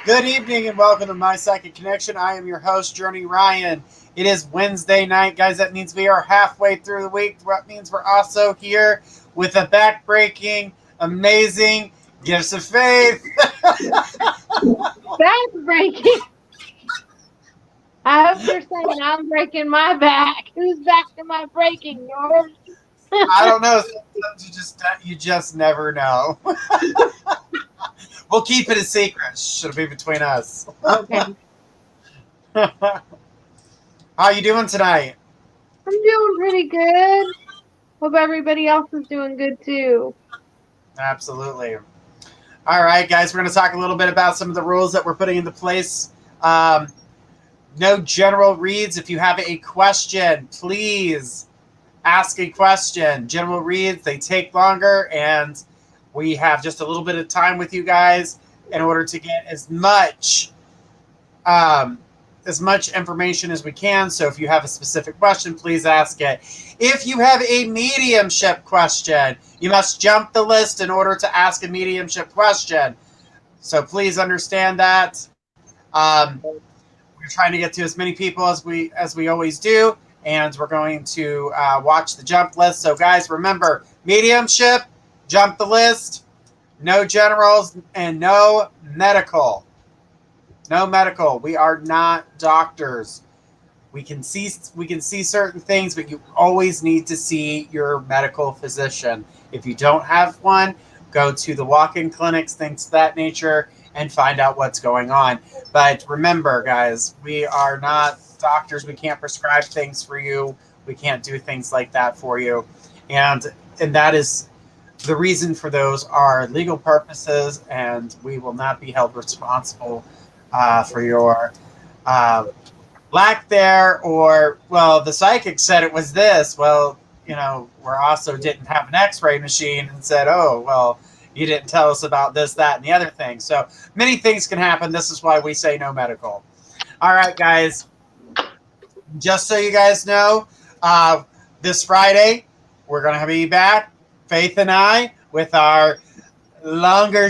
Good evening and welcome to My Psychic Connection. I am your host, Journey Ryan. It is Wednesday night, guys. That means we are halfway through the week. That means we're also here with a back-breaking, amazing Gifts of Faith. Back breaking. I hope you're saying I'm breaking my back. Whose back am I breaking? Yours? I don't know. Sometimes you just never know. We'll keep it a secret. It'll be between us. Okay. How you doing tonight? I'm doing pretty good. Hope everybody else is doing good too. Absolutely. All right, guys, we're going to talk a little bit about some of the rules that we're putting into place. No general reads. If you have a question, please ask a question. General reads, they take longer, and we have just a little bit of time with you guys in order to get as much information as we can. So if you have a specific question, please ask it. If you have a mediumship question, you must jump the list in order to ask a mediumship question. So please understand that. We're trying to get to as many people as we always do, and we're going to watch the jump list. So guys, remember, mediumship, jump the list, no generals, and no medical. No medical. We are not doctors. We can see certain things, but you always need to see your medical physician. If you don't have one, go to the walk-in clinics, things of that nature, and find out what's going on. But remember, guys, we are not doctors. We can't prescribe things for you. We can't do things like that for you. And that is the reason for those are legal purposes, and we will not be held responsible for your lack there, or, well, the psychic said it was this. Well, we also didn't have an x-ray machine and said, oh, well, you didn't tell us about this, that, and the other thing. So many things can happen. This is why we say no medical. All right, guys. Just so you guys know, this Friday, we're going to be back, Faith and I, with our longer,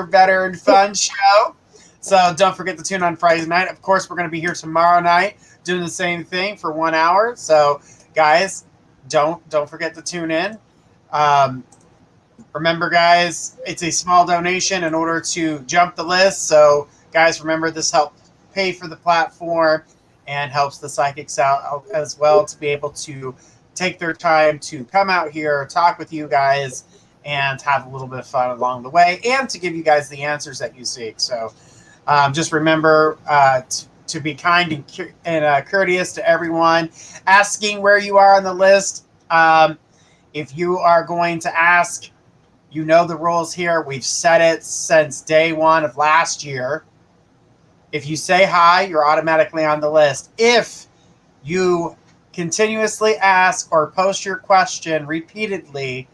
better, and fun show. So don't forget to tune on Friday night. Of course, we're going to be here tomorrow night doing the same thing for 1 hour. So, guys, don't forget to tune in. Remember, guys, it's a small donation in order to jump the list. So, guys, remember, this helps pay for the platform and helps the psychics out as well to be able to take their time to come out here, talk with you guys, and have a little bit of fun along the way, and to give you guys the answers that you seek. So just remember to be kind and courteous to everyone. Asking where you are on the list. If you are going to ask, you know the rules here. We've said it since day one of last year. If you say hi, you're automatically on the list. If you continuously ask or post your question repeatedly,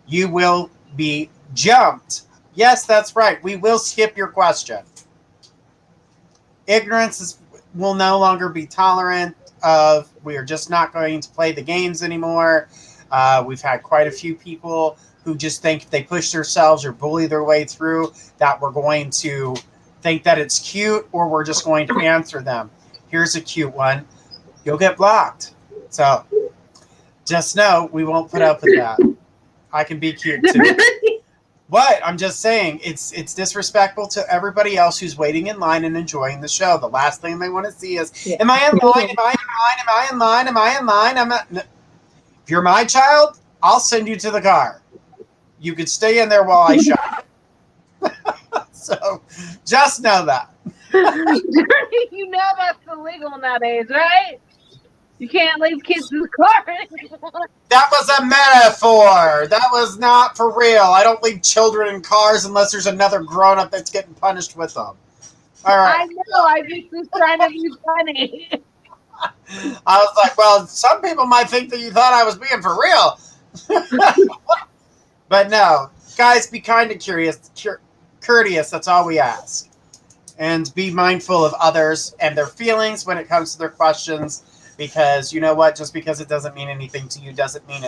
you will be jumped. Yes, that's right. We will skip your question. Ignorance will no longer be tolerant of. We are just not going to play the games anymore. We've had quite a few people who just think if they push themselves or bully their way through, that we're going to think that it's cute, or we're just going to answer them. Here's a cute one. You'll get blocked. So just know we won't put up with that. I can be cute too. What? I'm just saying it's disrespectful to everybody else who's waiting in line and enjoying the show. The last thing they want to see is, am I in line? Am I in line? Am I in line? Am I in line? I'm not. No. If you're my child, I'll send you to the car. You could stay in there while I shop. So just know that. You know that's illegal nowadays, right? You can't leave kids in the car anymore. That was a metaphor. That was not for real. I don't leave children in cars unless there's another grown-up that's getting punished with them. All right. I know. I just was trying to be funny. I was like, well, some people might think that you thought I was being for real. But no. Guys, be kind and courteous. That's all we ask. And be mindful of others and their feelings when it comes to their questions. Because you know what? Just because it doesn't mean anything to you doesn't mean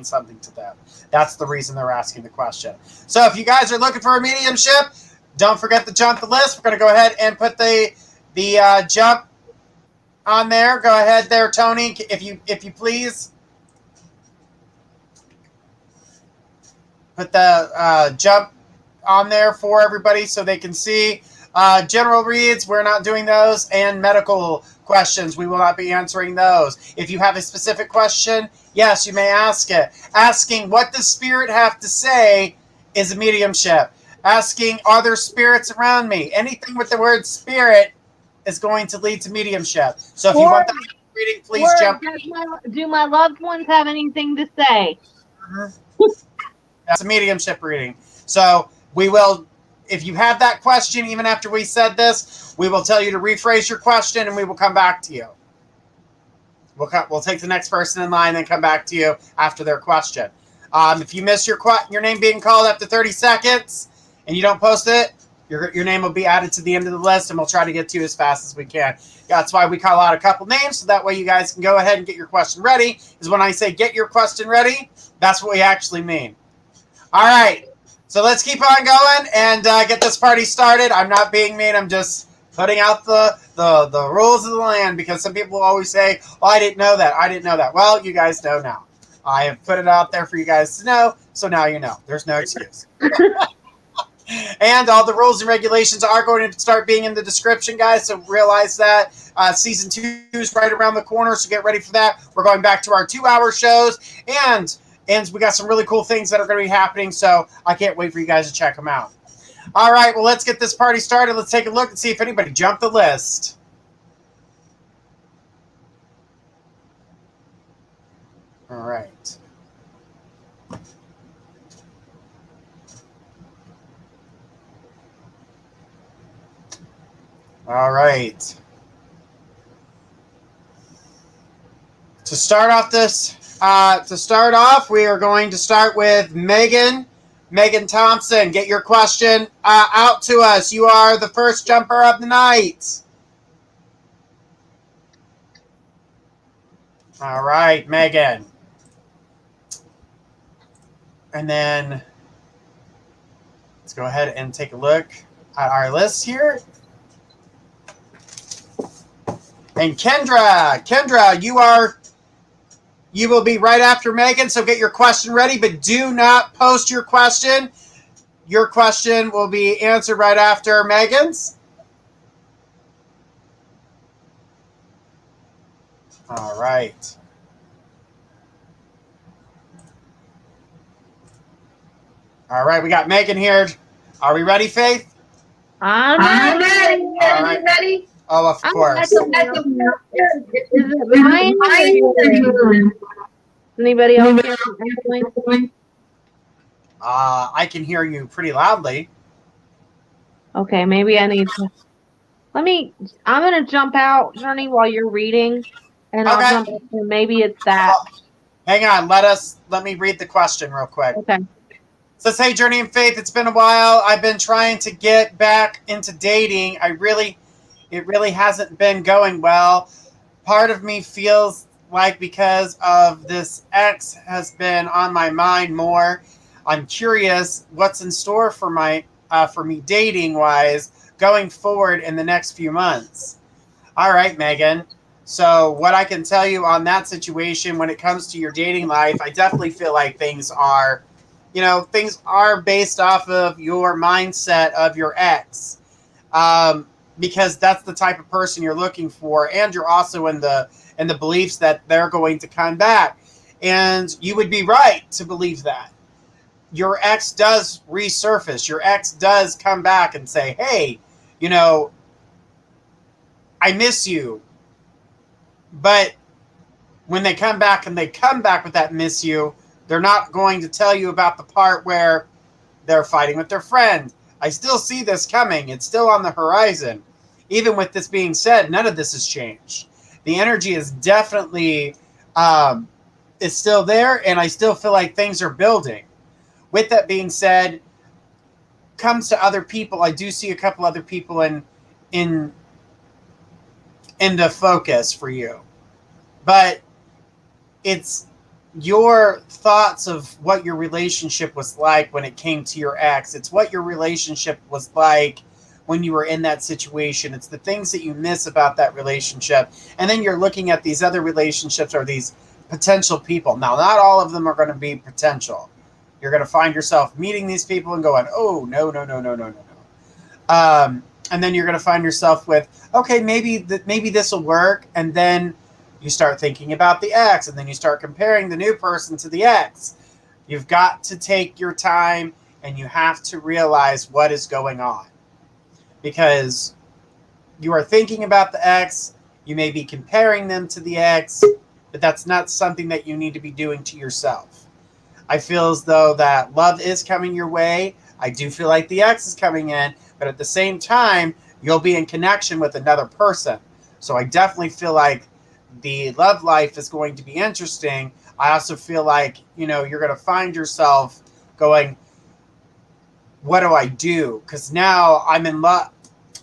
something to them. That's the reason they're asking the question. So if you guys are looking for a mediumship, Don't forget to jump the list. We're going to go ahead and put the jump on there. Go ahead there, Tony, if you please. Put the jump on there for everybody so they can see. General reads, we're not doing those, and medical questions, we will not be answering those. If you have a specific question, yes, you may ask it. Asking what does spirit have to say is a mediumship. Asking, are there spirits around me? Anything with the word spirit is going to lead to mediumship. So if you want that reading, please jump. Do my loved ones have anything to say? That's a mediumship reading. So we will, if you have that question, even after we said this, we will tell you to rephrase your question and we will come back to you. We'll take the next person in line and come back to you after their question. If you miss your name being called after 30 seconds and you don't post it, your name will be added to the end of the list and we'll try to get to you as fast as we can. That's why we call out a couple names, so that way you guys can go ahead and get your question ready. Is when I say get your question ready, that's what we actually mean. All right, so let's keep on going and get this party started. I'm not being mean. I'm just putting out the rules of the land, because some people will always say, oh, I didn't know that. I didn't know that. Well, you guys know now. I have put it out there for you guys to know, so now you know. There's no excuse. And all the rules and regulations are going to start being in the description, guys, so realize that. Season 2 is right around the corner, so get ready for that. We're going back to our 2-hour shows, and we got some really cool things that are going to be happening, so I can't wait for you guys to check them out. All right, well, let's get this party started. Let's take a look and see if anybody jumped the list. All right. All right. To start off, we are going to start with Megan Thompson. Get your question out to us. You are the first jumper of the night. All right, Megan. And then let's go ahead and take a look at our list here. And Kendra, you will be right after Megan, so get your question ready, but do not post your question. Your question will be answered right after Megan's. All right. All right, we got Megan here. Are we ready, Faith? I'm ready. All right. Ready? Oh, of course. Is it mine? Anybody else? I can hear you pretty loudly. Okay, maybe I need to. I'm going to jump out, Journey, while you're reading, and I'll jump up, and maybe it's that. Hang on, let me read the question real quick. Okay. So, hey, Journey and Faith, it's been a while. I've been trying to get back into dating. It really hasn't been going well. Part of me feels like because of this ex has been on my mind more. I'm curious what's in store for me dating wise going forward in the next few months. All right, Megan. So what I can tell you on that situation when it comes to your dating life, I definitely feel like things are based off of your mindset of your ex. Because that's the type of person you're looking for, and you're also in the beliefs that they're going to come back. And you would be right to believe that. Your ex does resurface. Your ex does come back and say, hey, I miss you. But when they come back with that miss you, they're not going to tell you about the part where they're fighting with their friend. I still see this coming. It's still on the horizon. Even with this being said, none of this has changed. The energy is definitely is still there, and I still feel like things are building. With that being said, comes to other people, I do see a couple other people in the focus for you. But it's your thoughts of what your relationship was like when it came to your ex. It's what your relationship was like when you were in that situation. It's the things that you miss about that relationship. And then you're looking at these other relationships or these potential people. Now, not all of them are going to be potential. You're going to find yourself meeting these people and going, oh, no, no, no, no, no, no, no. And then you're going to find yourself with, okay, maybe this will work. And then you start thinking about the ex, and then you start comparing the new person to the ex. You've got to take your time, and you have to realize what is going on. Because you are thinking about the ex, you may be comparing them to the ex, but that's not something that you need to be doing to yourself. I feel as though that love is coming your way. I do feel like the ex is coming in, but at the same time, you'll be in connection with another person. So I definitely feel like the love life is going to be interesting. I also feel like, you're going to find yourself going, what do I do? Because now I'm in love.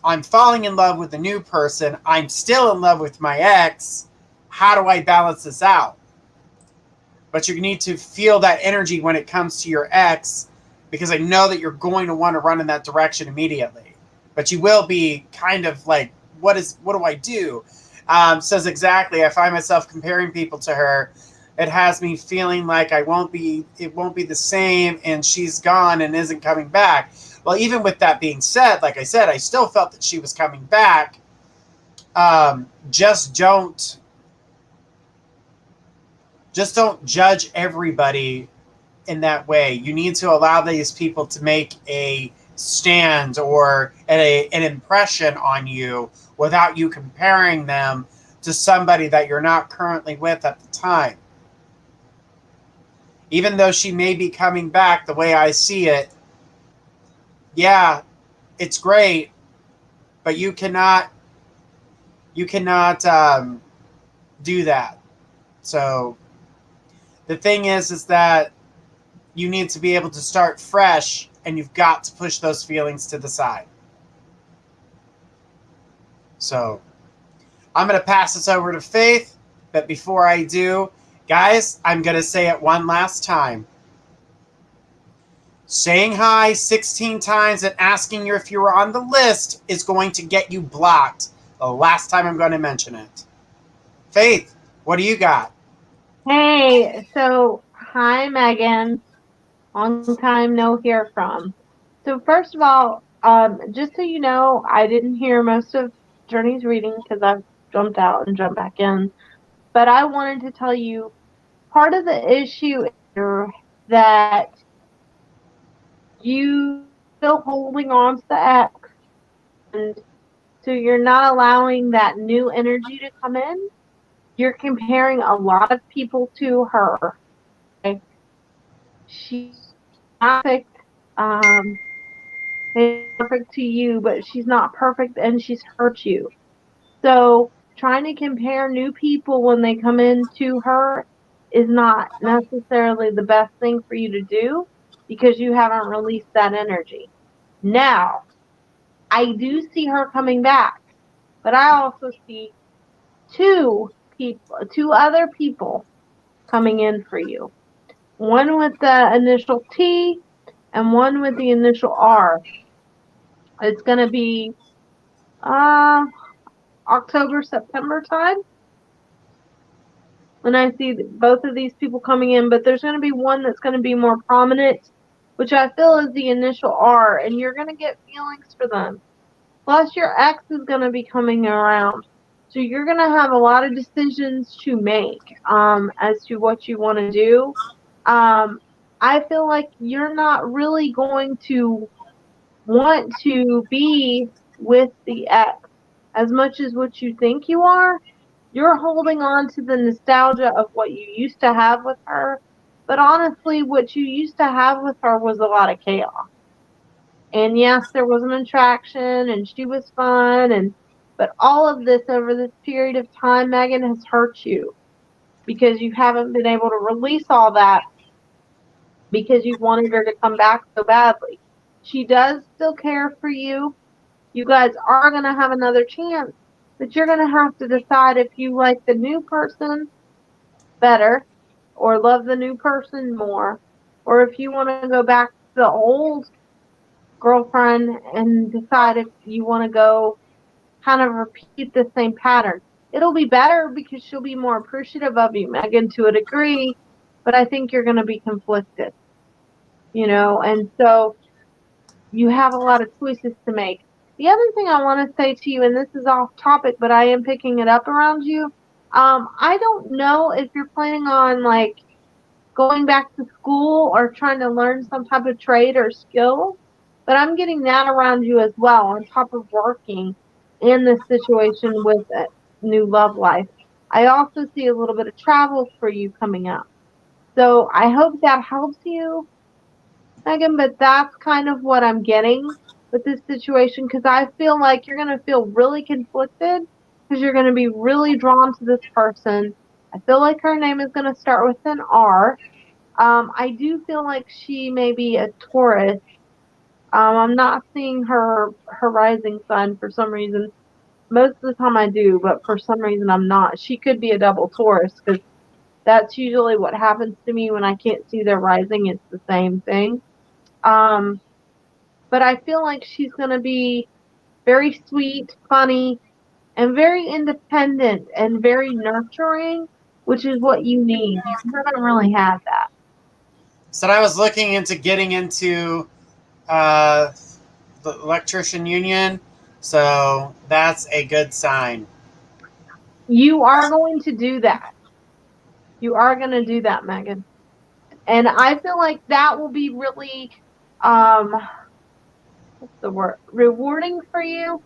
I'm falling in love with a new person. I'm still in love with my ex. How do I balance this out? But you need to feel that energy when it comes to your ex, because I know that you're going to want to run in that direction immediately. But you will be kind of like, what do I do? Says exactly, I find myself comparing people to her. It has me feeling like it won't be the same, and she's gone and isn't coming back. Well, even with that being said, like I said, I still felt that she was coming back. Just don't judge everybody in that way. You need to allow these people to make a stand or an impression on you without you comparing them to somebody that you're not currently with at the time. Even though she may be coming back, the way I see it, yeah, it's great, but you cannot do that. So the thing is that you need to be able to start fresh, and you've got to push those feelings to the side. So I'm going to pass this over to Faith, but before I do, guys, I'm going to say it one last time. Saying hi 16 times and asking you if you were on the list is going to get you blocked. The last time I'm going to mention it. Faith, what do you got? Hey, so hi, Megan. Long time no hear from. So first of all, just so you know, I didn't hear most of Journey's reading because I've jumped out and jumped back in. But I wanted to tell you part of the issue is that you still holding on to the ex, and so you're not allowing that new energy to come in. You're comparing a lot of people to her. Okay? She's not perfect. Perfect to you, but she's not perfect, and she's hurt you. So trying to compare new people when they come into her is not necessarily the best thing for you to do because you haven't released that energy. Now, I do see her coming back, but I also see two other people coming in for you. One with the initial T and one with the initial R. It's going to be October, September time when I see both of these people coming in, but there's going to be one that's going to be more prominent, which I feel is the initial R, and you're going to get feelings for them. Plus, your ex is going to be coming around. So you're going to have a lot of decisions to make as to what you want to do. I feel like you're not really going to want to be with the ex as much as what you think you are. You're holding on to the nostalgia of what you used to have with her. But honestly, what you used to have with her was a lot of chaos. And yes, there was an attraction and she was fun but all of this over this period of time, Megan, has hurt you because you haven't been able to release all that because you wanted her to come back so badly. She does still care for you. You guys are going to have another chance, but you're going to have to decide if you like the new person better or love the new person more, or if you want to go back to the old girlfriend and decide if you want to go kind of repeat the same pattern. It'll be better because she'll be more appreciative of you, Megan, to a degree, but I think you're going to be conflicted, and so you have a lot of choices to make. The other thing I want to say to you, and this is off topic, but I am picking it up around you. I don't know if you're planning on like going back to school or trying to learn some type of trade or skill, but I'm getting that around you as well, on top of working in this situation with a new love life. I also see a little bit of travel for you coming up. So I hope that helps you, Megan, but that's kind of what I'm getting with this situation because I feel like you're going to feel really conflicted because you're going to be really drawn to this person. I feel like her name is going to start with an R. I do feel like she may be a Taurus. I'm not seeing her rising sign for some reason. Most of the time I do, but for some reason I'm not. She could be a double Taurus because that's usually what happens to me when I can't see their rising. It's the same thing. Um, but I feel like she's going to be very sweet, funny, and very independent and very nurturing, which is what you need. You haven't really had that. So I was looking into getting into uh, the electrician union, so that's a good sign. You are going to do that. You are going to do that, Megan. And I feel like that will be really, um, what's the word? Rewarding for you,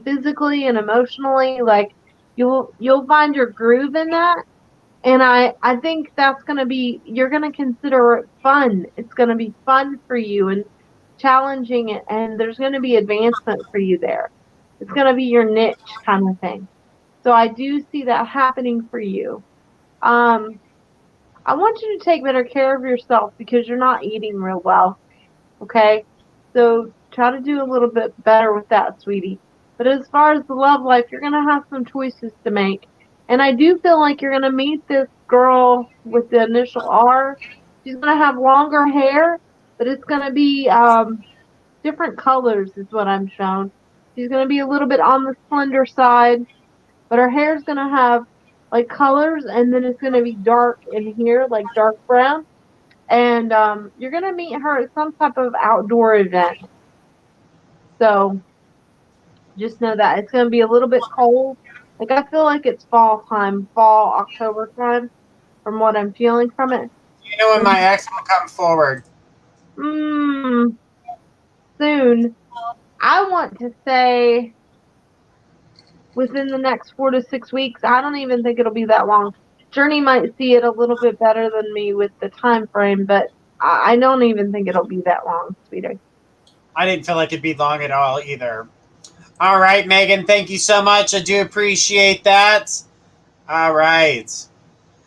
physically and emotionally. Like you'll find your groove in that. And I think that's going to be, you're going to consider it fun. It's going to be fun for you and challenging it. And there's going to be advancement for you there. It's going to be your niche kind of thing. So I do see that happening for you. Um, I want you to take better care of yourself because you're not eating real well. Okay. So try to do a little bit better with that, sweetie. But as far as the love life, you're going to have some choices to make. And I do feel like you're going to meet this girl with the initial R. She's going to have longer hair, but it's going to be different colors, is what I'm shown. She's going to be a little bit on the slender side, but her hair's going to have like colors, and then it's going to be dark in here, like dark brown. And you're going to meet her at some type of outdoor event. So just know that it's going to be a little bit cold. Like I feel like it's fall time, fall, October time from what I'm feeling from it. You know when my ex will come forward. Mm, soon. I want to say within the next 4 to 6 weeks. I don't even think it'll be that long. Journey might see it a little bit better than me with the time frame, but I don't even think it'll be that long, sweetie. I didn't feel like it'd be long at all either. All right, Megan, thank you so much. I do appreciate that. All right.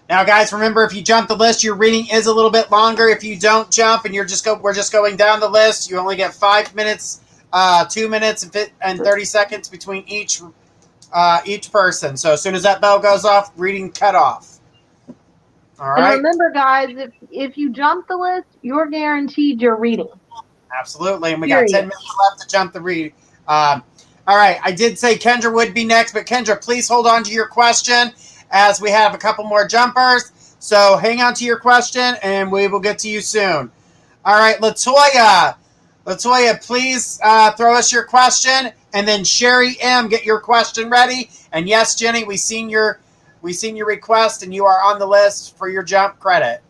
Now, guys, remember if you jump the list, your reading is a little bit longer. If you don't jump and we're just going down the list, you only get 5 minutes, 2 minutes and 30 seconds between each person. So as soon as that bell goes off, reading cut off. All And right. remember, guys, if you jump the list, you're guaranteed your reading. Absolutely. And we got 10 Period. minutes left to jump the read. All right. I did say Kendra would be next, but Kendra, please hold on to your question as we have a couple more jumpers. So hang on to your question and we will get to you soon. All right, Latoya. Latoya, please throw us your question. And then Sherry M, get your question ready. And yes, Jenny, we seen your request and you are on the list for your jump credit.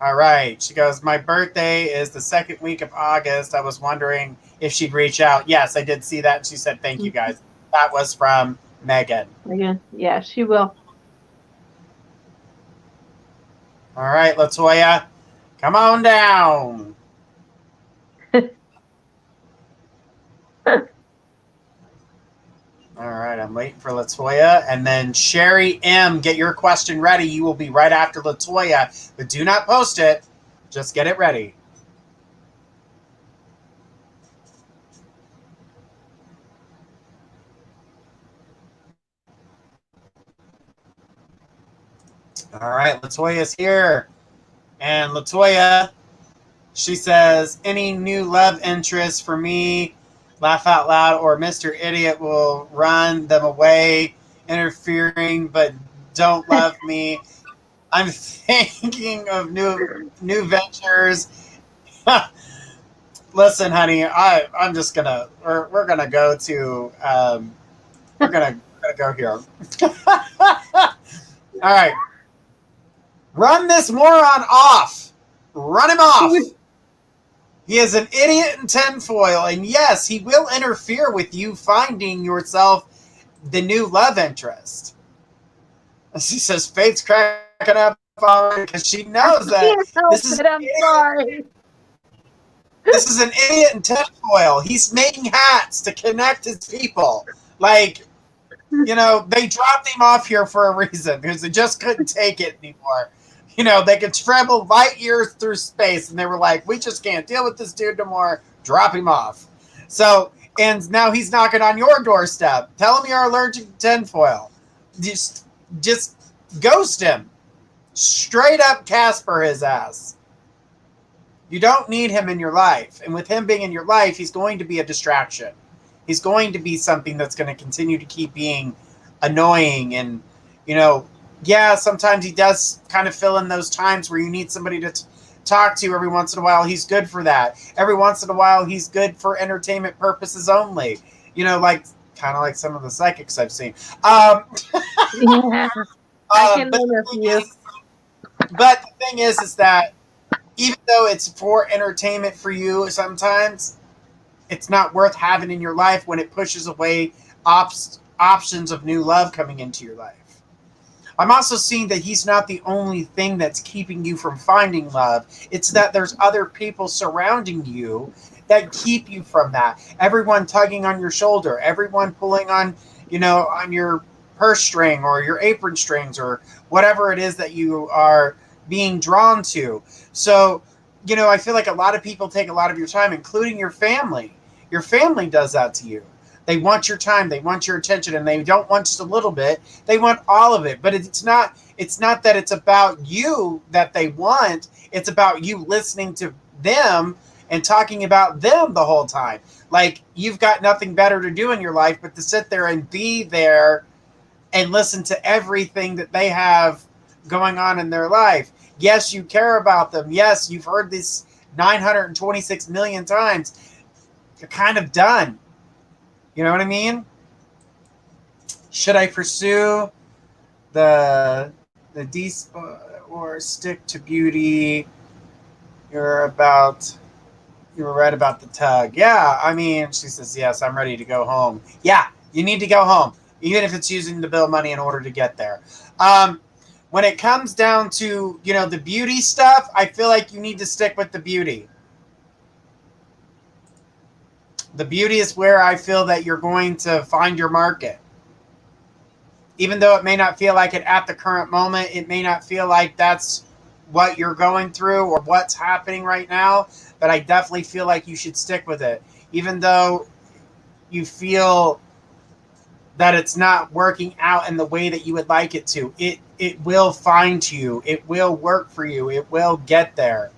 All right. She goes, my birthday is the second week of August. I was wondering if she'd reach out. Yes, I did see that. And she said, thank you guys. That was from Megan. Again, yeah, she will. All right, Latoya, come on down. All right, I'm waiting for Latoya. And then Sherry M, get your question ready. You will be right after Latoya, but do not post it. Just get it ready. All right, Latoya's here. And Latoya, she says, any new love interest for me, laugh out loud, or Mr. Idiot will run them away, interfering, but don't love me. I'm thinking of new ventures. Listen, honey, I'm just gonna we're gonna go to we're gonna go here. All right, run this moron off. Run him off. He is an idiot in tinfoil, and yes, he will interfere with you finding yourself the new love interest. And she says, Faith's cracking up because she knows that Can't help this is it. I'm sorry. this is an idiot in tinfoil. He's making hats to connect his people. Like, they dropped him off here for a reason because they just couldn't take it anymore. They could travel light years through space, and they were like, we just can't deal with this dude no more. Drop him off. So, and now he's knocking on your doorstep. Tell him you're allergic to tinfoil. Just ghost him. Straight up Casper his ass. You don't need him in your life. And with him being in your life, he's going to be a distraction. He's going to be something that's going to continue to keep being annoying. And, yeah, sometimes he does kind of fill in those times where you need somebody to talk to every once in a while. He's good for that. Every once in a while, he's good for entertainment purposes only. Kind of like some of the psychics I've seen. Yeah, I can notice you. But the thing is that even though it's for entertainment for you, sometimes it's not worth having in your life when it pushes away options of new love coming into your life. I'm also seeing that he's not the only thing that's keeping you from finding love. It's that there's other people surrounding you that keep you from that. Everyone tugging on your shoulder, everyone pulling on, on your purse string or your apron strings or whatever it is that you are being drawn to. So, I feel like a lot of people take a lot of your time, including your family. Your family does that to you. They want your time, they want your attention, and they don't want just a little bit. They want all of it. But it's not that it's about you that they want. It's about you listening to them and talking about them the whole time. Like, you've got nothing better to do in your life but to sit there and be there and listen to everything that they have going on in their life. Yes, you care about them. Yes, you've heard this 926 million times. You're kind of done. You know what I mean? Should I pursue the deep or stick to beauty? You're right about the tug. Yeah, I mean, she says, yes, I'm ready to go home. Yeah, you need to go home, even if it's using the bill money in order to get there. When it comes down to, the beauty stuff, I feel like you need to stick with the beauty. The beauty is where I feel that you're going to find your market. Even though it may not feel like it at the current moment, it may not feel like that's what you're going through or what's happening right now, but I definitely feel like you should stick with it. Even though you feel that it's not working out in the way that you would like it to, it will find you. It will work for you. It will get there.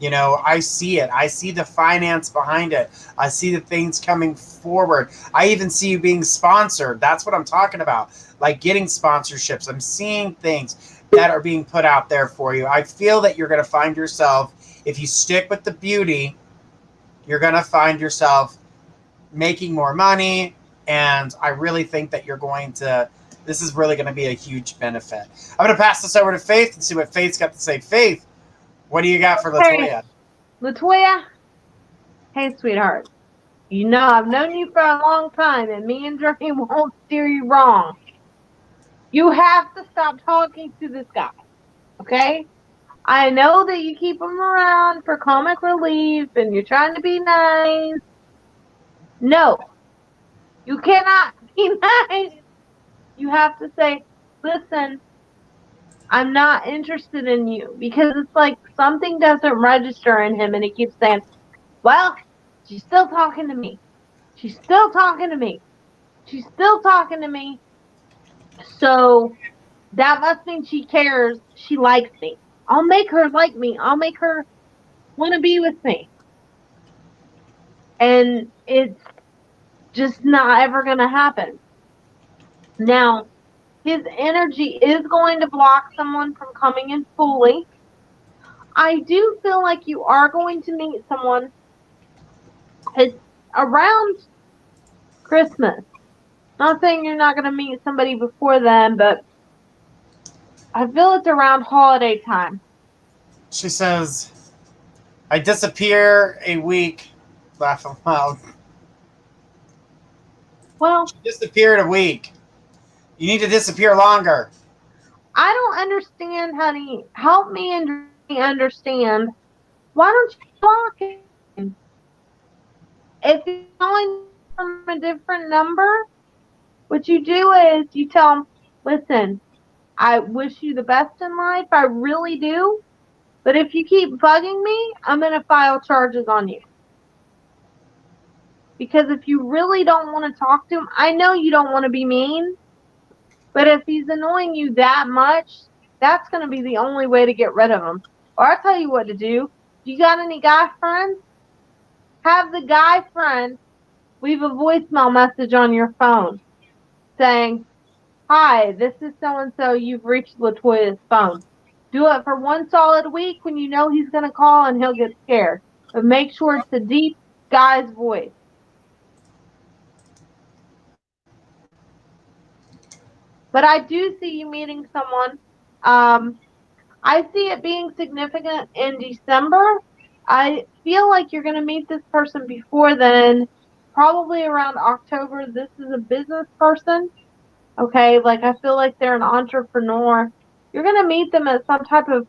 I see it. I see the finance behind it. I see the things coming forward. I even see you being sponsored. That's what I'm talking about. Like getting sponsorships. I'm seeing things that are being put out there for you. I feel that you're going to find yourself, if you stick with the beauty, you're going to find yourself making more money. And I really think that this is really going to be a huge benefit. I'm going to pass this over to Faith and see what Faith's got to say. Faith, what do you got for Latoya? Hey, Latoya? Hey, sweetheart. I've known you for a long time, and me and Dream won't steer you wrong. You have to stop talking to this guy, okay? I know that you keep him around for comic relief, and you're trying to be nice. No. You cannot be nice. You have to say, listen, I'm not interested in you, because it's like something doesn't register in him and he keeps saying, well, she's still talking to me. She's still talking to me. She's still talking to me. So that must mean she cares. She likes me. I'll make her like me. I'll make her want to be with me. And it's just not ever going to happen. Now, his energy is going to block someone from coming in fully. I do feel like you are going to meet someone. It's around Christmas. Not saying you're not going to meet somebody before then, but I feel it's around holiday time. She says, I disappear a week. Laugh out loud. Well, She disappeared a week. You need to disappear longer. I don't understand, honey. Help me understand. Why don't you block him? If he's calling from a different number, what you do is you tell him, listen, I wish you the best in life. I really do. But if you keep bugging me, I'm going to file charges on you. Because if you really don't want to talk to him, I know you don't want to be mean. But if he's annoying you that much, that's going to be the only way to get rid of him. Or I'll tell you what to do. You got any guy friends? Have the guy friend leave a voicemail message on your phone saying, hi, this is so-and-so. You've reached LaToya's phone. Do it for one solid week when you know he's going to call and he'll get scared. But make sure it's a deep guy's voice. But I do see you meeting someone. I see it being significant in December. I feel like you're going to meet this person before then, probably around October. This is a business person. Okay, like I feel like they're an entrepreneur. You're going to meet them at some type of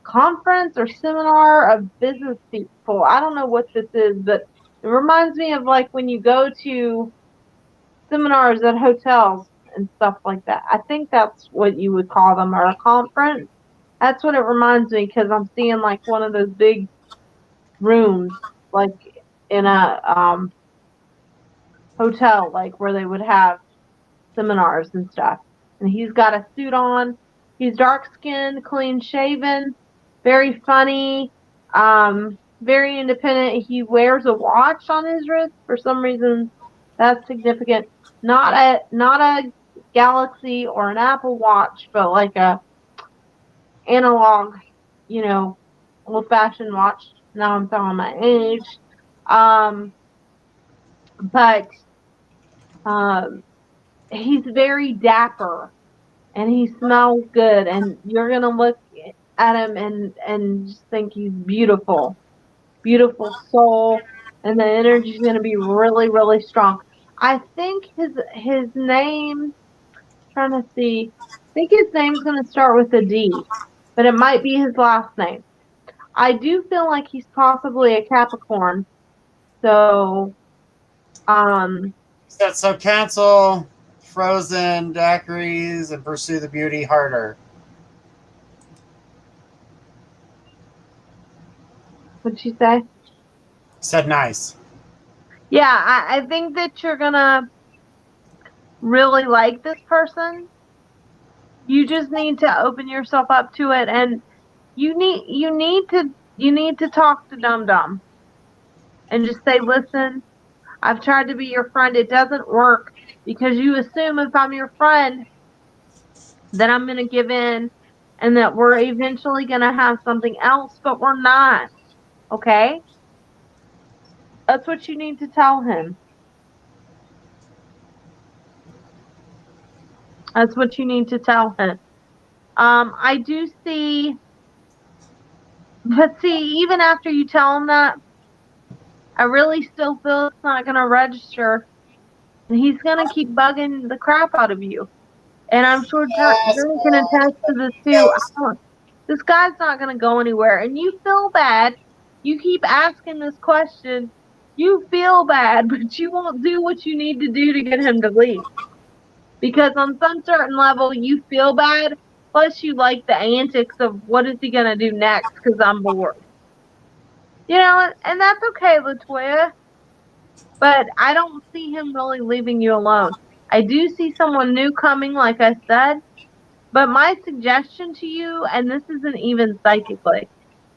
conference or seminar of business people. I don't know what this is, but it reminds me of like when you go to seminars at hotels and stuff like that. I think that's what you would call them, or a conference. That's what it reminds me because I'm seeing like one of those big rooms, like in a hotel, like where they would have seminars and stuff. And he's got a suit on. He's dark skinned, clean shaven, very funny, very independent. He wears a watch on his wrist for some reason. That's significant. Not a Galaxy or an Apple Watch, but like a analog, old fashioned watch. Now I'm telling my age. But he's very dapper and he smells good, and you're gonna look at him and just think he's beautiful, beautiful soul, and the energy's gonna be really, really strong. I think his name. Trying to see. I think his name's gonna start with a D, but it might be his last name. I do feel like he's possibly a Capricorn. So, So cancel Frozen daiquiris and pursue the beauty harder. what'd she say? Said nice. Yeah, I think that you're gonna really like this person. You just need to open yourself up to it, and you need to talk to Dum Dum and just say, listen, I've tried to be your friend. It doesn't work because you assume if I'm your friend that I'm going to give in and that we're eventually going to have something else, but we're not. Okay? That's what you need to tell him. That's what you need to tell him. I do see, but see, even after you tell him that, I really still feel it's not going to register. And he's going to keep bugging the crap out of you. And I'm sure Drew can attest to this too. This guy's not going to go anywhere. And you feel bad. You keep asking this question. You feel bad, but you won't do what you need to do to get him to leave. Because on some certain level, you feel bad. Plus, you like the antics of what is he going to do next because I'm bored. And that's okay, LaToya. But I don't see him really leaving you alone. I do see someone new coming, like I said. But my suggestion to you, and this isn't even psychically,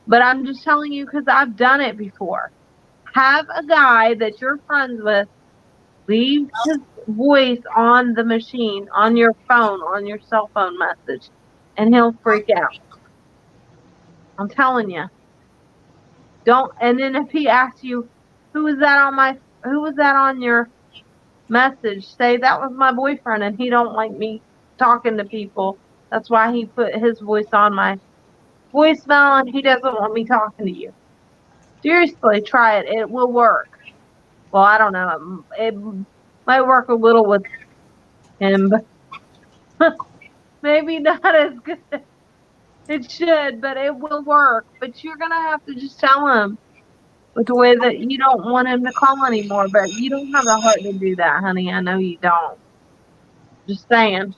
but I'm just telling you because I've done it before. Have a guy that you're friends with leave his voice on the machine, on your phone, on your cell phone message, and he'll freak out. I'm telling you. Don't. And then if he asks you, who was that on your message? Say that was my boyfriend, and he don't like me talking to people. That's why he put his voice on my voicemail, and he doesn't want me talking to you. Seriously, try it. It will work. Well, I don't know. It might work a little with him, but maybe not as good. It should, but it will work. But you're going to have to just tell him with the way that you don't want him to call anymore. But you don't have the heart to do that, honey. I know you don't. Just saying.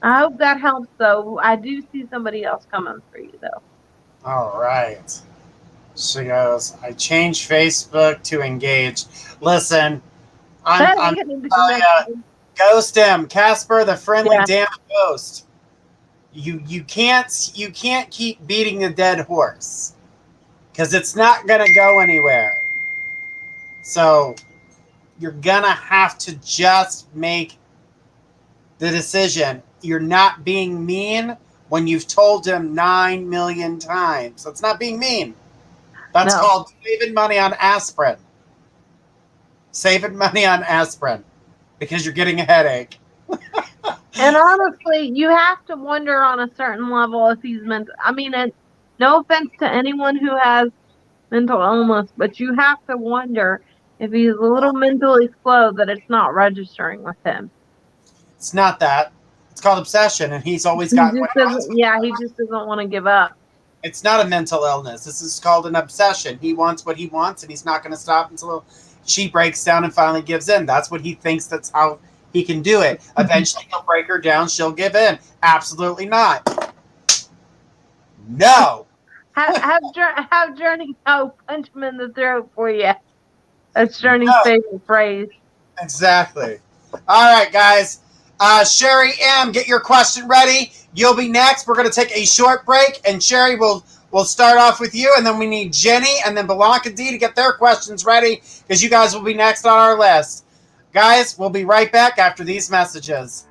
I hope that helps, though. I do see somebody else coming for you, though. All right. She goes, I changed Facebook to engage. Listen, I'm ghost him. Casper, the friendly damn ghost. You can't keep beating a dead horse. Because it's not going to go anywhere. So you're going to have to just make the decision. You're not being mean when you've told him 9 million times. That's not being mean. That's called saving money on aspirin. Saving money on aspirin. Because you're getting a headache. And honestly, you have to wonder on a certain level if he's mental. I mean, no offense to anyone who has mental illness, but you have to wonder if he's a little mentally slow that it's not registering with him. It's not that. It's called obsession, and he's always got. He just doesn't want to give up. It's not a mental illness. This is called an obsession. He wants what he wants, and he's not going to stop until she breaks down and finally gives in. That's what he thinks. That's how he can do it. Eventually, he'll break her down. She'll give in. Absolutely not. No. Have Journey punch him in the throat for you. That's Journey's favorite phrase. Exactly. All right, guys. Sherry M., get your question ready. You'll be next. We're going to take a short break, and Sherry will start off with you, and then we need Jenny and then Blanca D to get their questions ready because you guys will be next on our list. Guys, we'll be right back after these messages.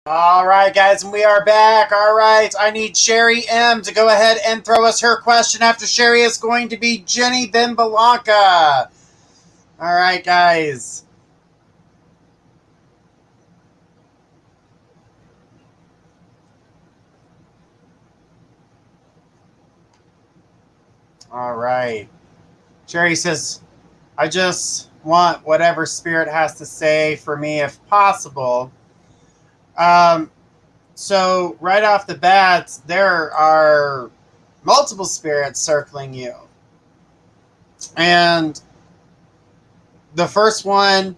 All right, guys, and we are back. All right, I need Sherry M. to go ahead and throw us her question. After Sherry is going to be Jenny, then Blanca. All right, guys. All right. Jerry says, I just want whatever spirit has to say for me if possible. Um, so, right off the bat, there are multiple spirits circling you. And the first one,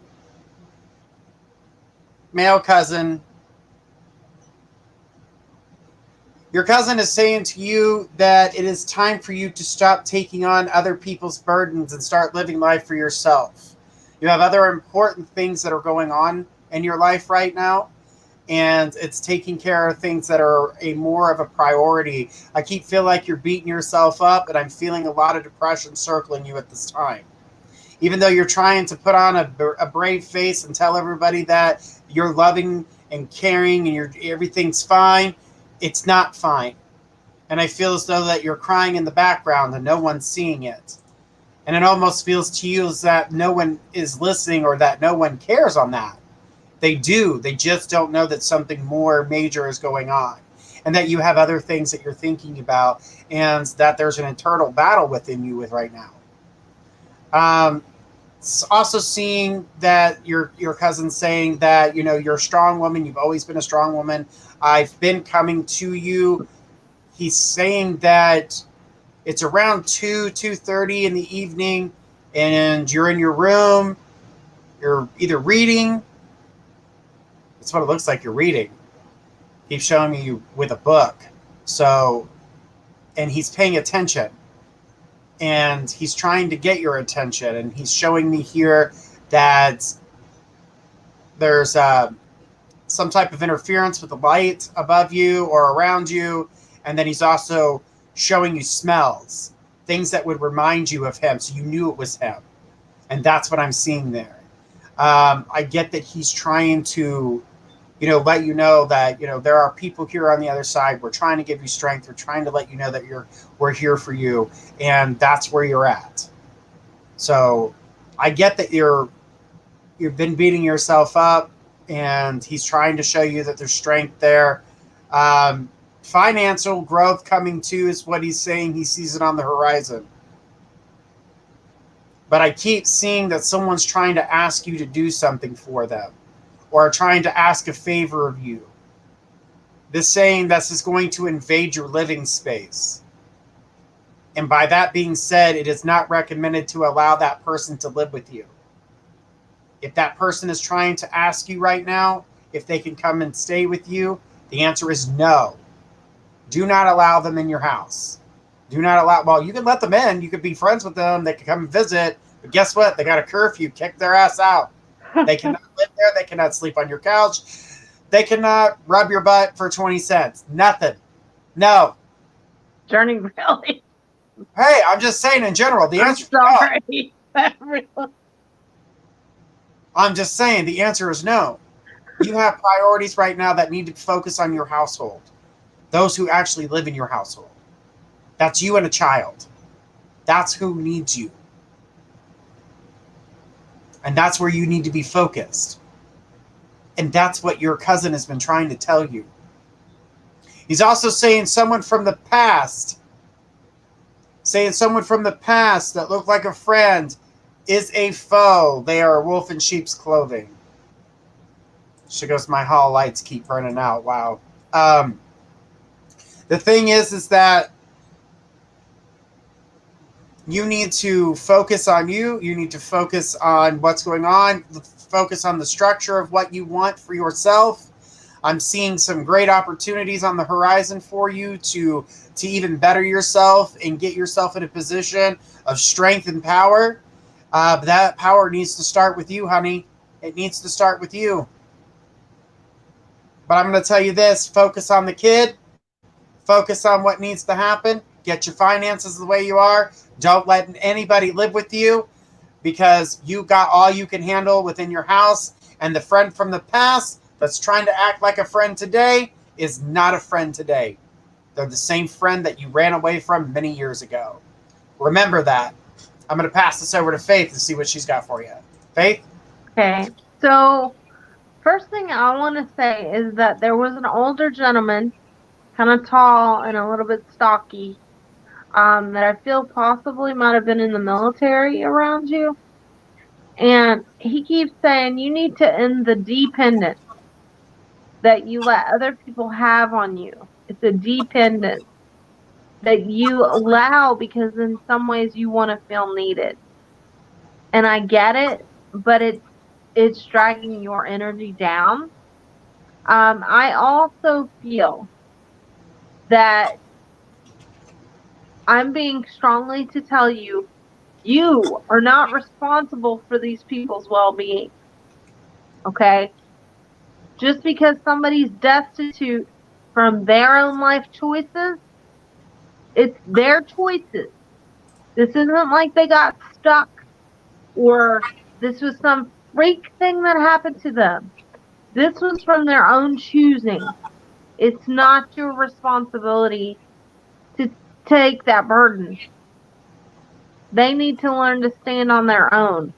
male cousin, your cousin is saying to you that it is time for you to stop taking on other people's burdens and start living life for yourself. You have other important things that are going on in your life right now, and it's taking care of things that are more of a priority. I keep feeling like you're beating yourself up, and I'm feeling a lot of depression circling you at this time. Even though you're trying to put on a brave face and tell everybody that you're loving and caring and everything's fine, it's not fine. And I feel as though that you're crying in the background and no one's seeing it. And it almost feels to you as that no one is listening or that no one cares on that. They do. They just don't know that something more major is going on. And that you have other things that you're thinking about and that there's an internal battle within you with right now. Also seeing that your cousin saying that, you're a strong woman. You've always been a strong woman. I've been coming to you. He's saying that it's around 2:30 in the evening, and you're in your room. You're either reading. That's what it looks like you're reading. He's showing you with a book. So, and he's paying attention. And he's trying to get your attention. And he's showing me here that there's some type of interference with the light above you or around you. And then he's also showing you smells, things that would remind you of him. So you knew it was him. And that's what I'm seeing there. I get that he's trying to, let you know that, there are people here on the other side. We're trying to give you strength. We're trying to let you know that we're here for you. And that's where you're at. So I get that you've been beating yourself up, and he's trying to show you that there's strength there. Financial growth coming too is what he's saying. He sees it on the horizon. But I keep seeing that someone's trying to ask you to do something for them or trying to ask a favor of you. This saying this is going to invade your living space. And by that being said, it is not recommended to allow that person to live with you. If that person is trying to ask you right now if they can come and stay with you, the answer is no. Do not allow them in your house. Do not allow, well, you can let them in. You could be friends with them. They can come and visit. But guess what? They got a curfew. Kick their ass out. They cannot live there. They cannot sleep on your couch. They cannot rub your butt for 20 cents. Nothing. No. Journey, really? Hey, I'm just saying in general. The answer sorry. No. I'm just saying the answer is no. You have priorities right now that need to focus on your household. Those who actually live in your household. That's you and a child. That's who needs you. And that's where you need to be focused. And that's what your cousin has been trying to tell you. He's also saying someone from the past. Saying someone from the past that looked like a friend is a foe. They are a wolf in sheep's clothing. She goes, my hall lights keep burning out. Wow. The thing is that you need to focus on you. You need to focus on what's going on. Focus on the structure of what you want for yourself. I'm seeing some great opportunities on the horizon for you to even better yourself and get yourself in a position of strength and power. But that power needs to start with you, honey. It needs to start with you. But I'm going to tell you this. Focus on the kid. Focus on what needs to happen. Get your finances the way you are. Don't let anybody live with you because you got all you can handle within your house. And the friend from the past that's trying to act like a friend today is not a friend today. They're the same friend that you ran away from many years ago. Remember that. I'm going to pass this over to Faith and see what she's got for you. Faith? Okay. So, first thing I want to say is that there was an older gentleman, kind of tall and a little bit stocky, that I feel possibly might have been in the military around you. And he keeps saying you need to end the dependence that you let other people have on you. It's a dependence that you allow because in some ways you want to feel needed. And I get it, but it's dragging your energy down. I also feel that I'm being strongly to tell you, you are not responsible for these people's well-being. Okay? Just because somebody's destitute from their own life choices, it's their choices. This isn't like they got stuck or this was some freak thing that happened to them. This was from their own choosing. It's not your responsibility to take that burden. They need to learn to stand on their own.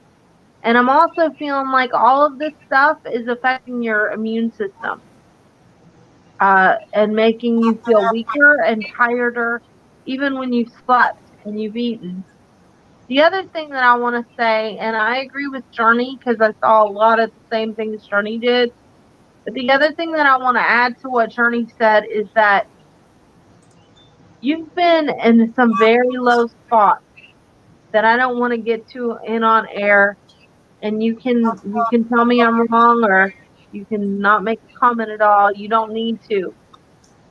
And I'm also feeling like all of this stuff is affecting your immune system and making you feel weaker and tireder, even when you've slept and you've eaten. The other thing that I want to say, and I agree with Journey because I saw a lot of the same things Journey did, but the other thing that I want to add to what Journey said is that you've been in some very low spots that I don't want to get to in on air, and you can tell me I'm wrong or you can not make a comment at all. You don't need to.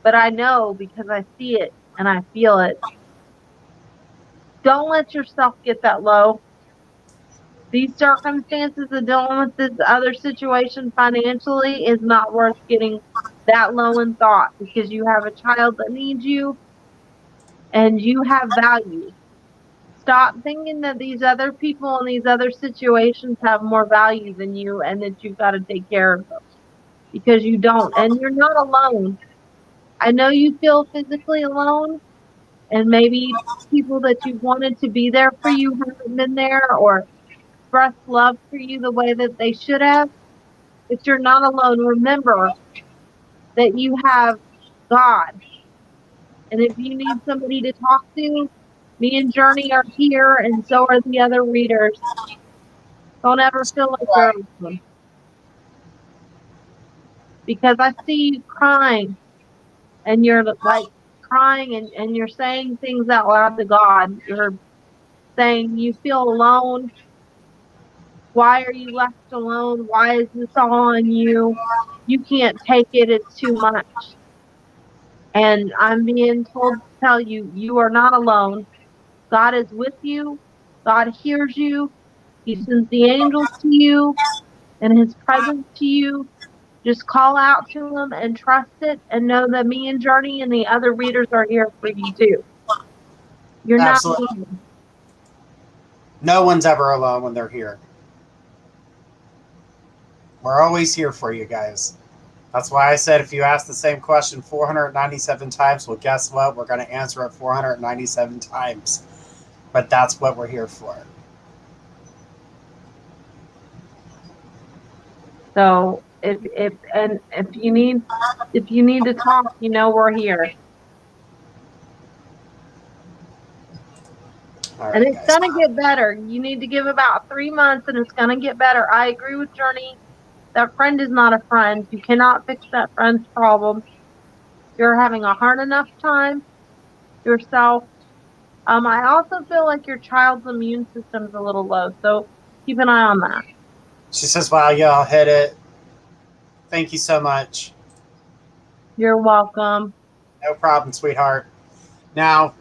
But I know because I see it and I feel it. Don't let yourself get that low. These circumstances of dealing with this other situation financially is not worth getting that low in thought because you have a child that needs you and you have value. Stop thinking that these other people and these other situations have more value than you and that you've got to take care of them because you don't. And you're not alone. I know you feel physically alone and maybe people that you wanted to be there for you haven't been there or expressed love for you the way that they should have, but you're not alone. Remember that you have God. And if you need somebody to talk to, me and Journey are here, and so are the other readers. Don't ever feel like you're alone. Because I see you crying, and you're like crying, and you're saying things out loud to God. You're saying you feel alone. Why are you left alone? Why is this all on you? You can't take it. It's too much. And I'm being told to tell you, you are not alone. God is with you. God hears you. He sends the angels to you and his presence to you. Just call out to him and trust it and know that me and Journey and the other readers are here for you too. You're Absolutely. not alone. No one's ever alone when they're here. We're always here for you guys. That's why I said if you ask the same question 497 times, well, guess what? We're going to answer it 497 times. But that's what we're here for. So if you need to talk, you know we're here. Right, and it's guys. gonna get better. You need to give about 3 months and it's gonna get better. I agree with Journey. That friend is not a friend. You cannot fix that friend's problem. You're having a hard enough time yourself. I also feel like your child's immune system's a little low, so keep an eye on that. She says, wow, y'all hit it. Thank you so much. You're welcome. No problem, sweetheart. Now,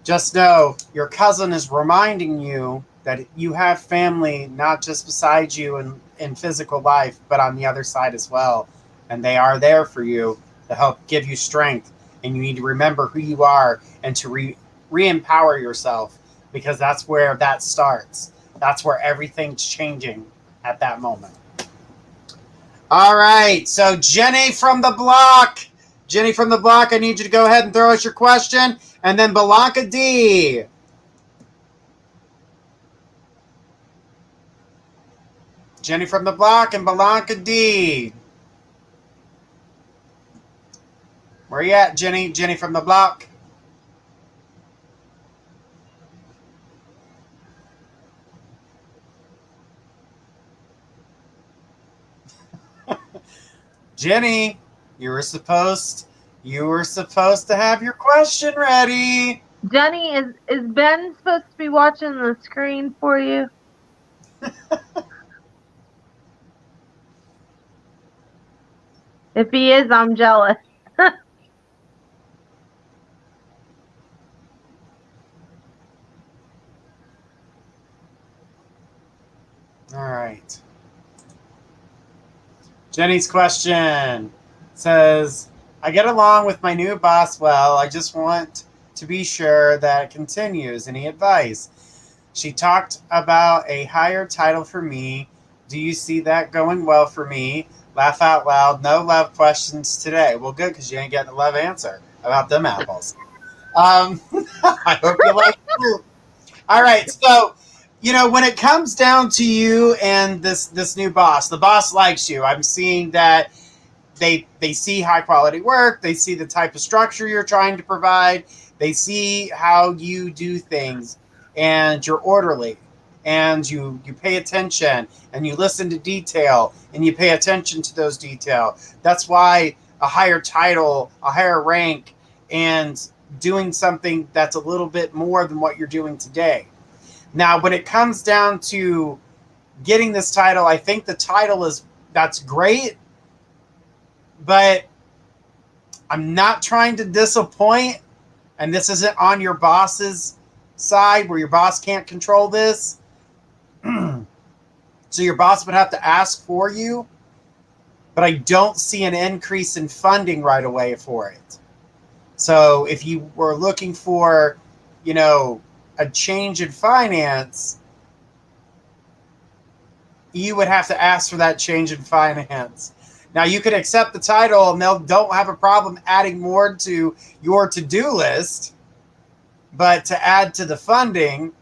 just know your cousin is reminding you that you have family not just beside you in physical life, but on the other side as well. And they are there for you to help give you strength. And you need to remember who you are and to re-empower yourself, because that's where that starts. That's where everything's changing at that moment. All right, so Jenny from the block. Jenny from the block, I need you to go ahead and throw us your question. And then Belanca D. Jenny from the block and Belanca D. Where you at, Jenny? Jenny from the block. Jenny, you were supposed to have your question ready. Jenny, is Ben supposed to be watching the screen for you? If he is, I'm jealous. All right. Jenny's question says, I get along with my new boss well. I just want to be sure that it continues. Any advice? She talked about a higher title for me. Do you see that going well for me? Laugh out loud. No love questions today. Well, good, because you ain't getting a love answer about them apples. I hope you like it. All right, so when it comes down to you and this new boss, the boss likes you. I'm seeing that they see high quality work. They see the type of structure you're trying to provide. They see how you do things, and you're orderly, and you pay attention, and you listen to detail, and you pay attention to those details. That's why a higher title, a higher rank, and doing something that's a little bit more than what you're doing today. Now, when it comes down to getting this title, I think the title that's great, but I'm not trying to disappoint, and this isn't on your boss's side where your boss can't control this. So your boss would have to ask for you, but I don't see an increase in funding right away for it. So if you were looking for, a change in finance, you would have to ask for that change in finance. Now, you could accept the title and they don't have a problem adding more to your to-do list, but to add to the funding,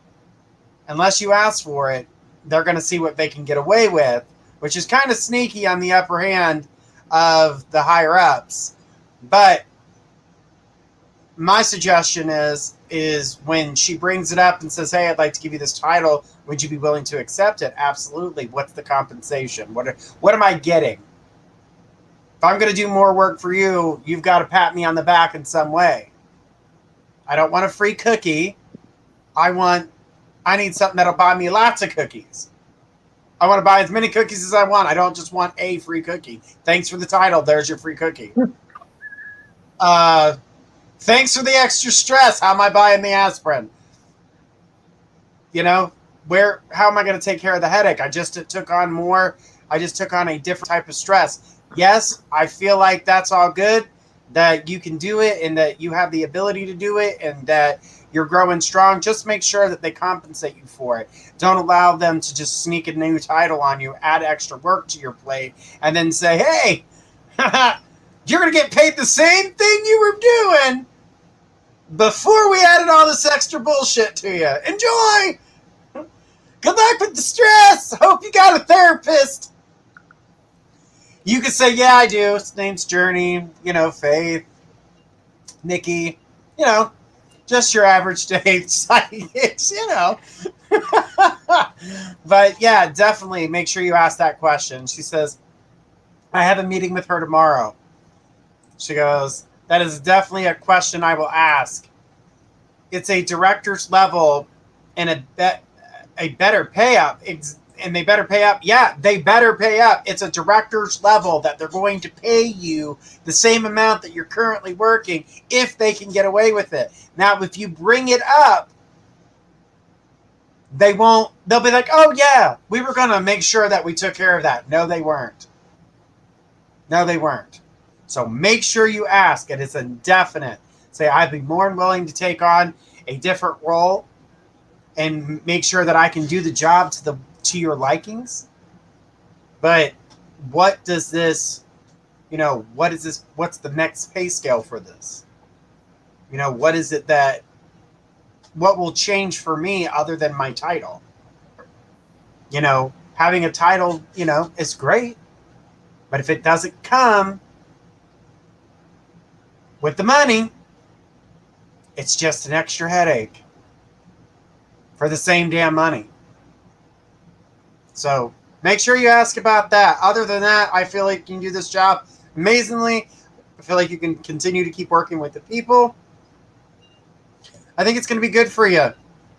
unless you ask for it, they're going to see what they can get away with, which is kind of sneaky on the upper hand of the higher ups. But my suggestion is when she brings it up and says, hey, I'd like to give you this title, would you be willing to accept it? Absolutely. What's the compensation? What am I getting? If I'm going to do more work for you, you've got to pat me on the back in some way. I don't want a free cookie. I need something that'll buy me lots of cookies. I want to buy as many cookies as I want. I don't just want a free cookie. Thanks for the title. There's your free cookie. Thanks for the extra stress. How am I buying the aspirin? How am I going to take care of the headache? I just took on a different type of stress. Yes, I feel like that's all good, that you can do it and that you have the ability to do it and that you're growing strong. Just make sure that they compensate you for it. Don't allow them to just sneak a new title on you, add extra work to your plate, and then say, hey, you're going to get paid the same thing you were doing before we added all this extra bullshit to you. Enjoy! Good luck with the stress! Hope you got a therapist! You could say, yeah, I do. His name's Journey, Faith, Nikki, just your average day psychics, But yeah, definitely make sure you ask that question. She says, I have a meeting with her tomorrow. She goes, that is definitely a question I will ask. It's a director's level and a better pay up. And they better pay up. Yeah, they better pay up. It's a director's level that they're going to pay you the same amount that you're currently working if they can get away with it. Now, if you bring it up, they'll be like, oh yeah, we were going to make sure that we took care of that. No, they weren't. So make sure you ask. It is indefinite. Say, I'd be more than willing to take on a different role and make sure that I can do the job to your likings. But what does this, what's the next pay scale for this? What is it what will change for me other than my title? having a title, is great. But if it doesn't come with the money, it's just an extra headache for the same damn money. So make sure you ask about that. Other than that, I feel like you can do this job amazingly. I feel like you can continue to keep working with the people. I think it's going to be good for you.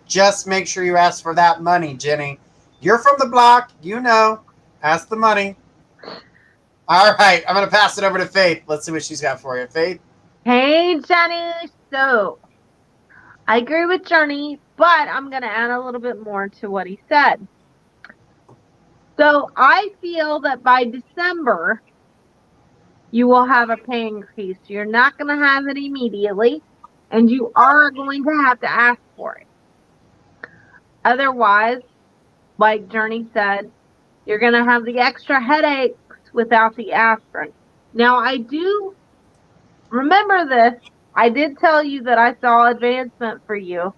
Just make sure you ask for that money, Jenny. You're from the block. Ask the money. All right. I'm going to pass it over to Faith. Let's see what she's got for you. Faith? Hey, Jenny. So, I agree with Journey, but I'm going to add a little bit more to what he said. So, I feel that by December, you will have a pay increase. You're not going to have it immediately, and you are going to have to ask for it. Otherwise, like Journey said, you're going to have the extra headaches without the aspirin. Now, I do remember this. I did tell you that I saw advancement for you.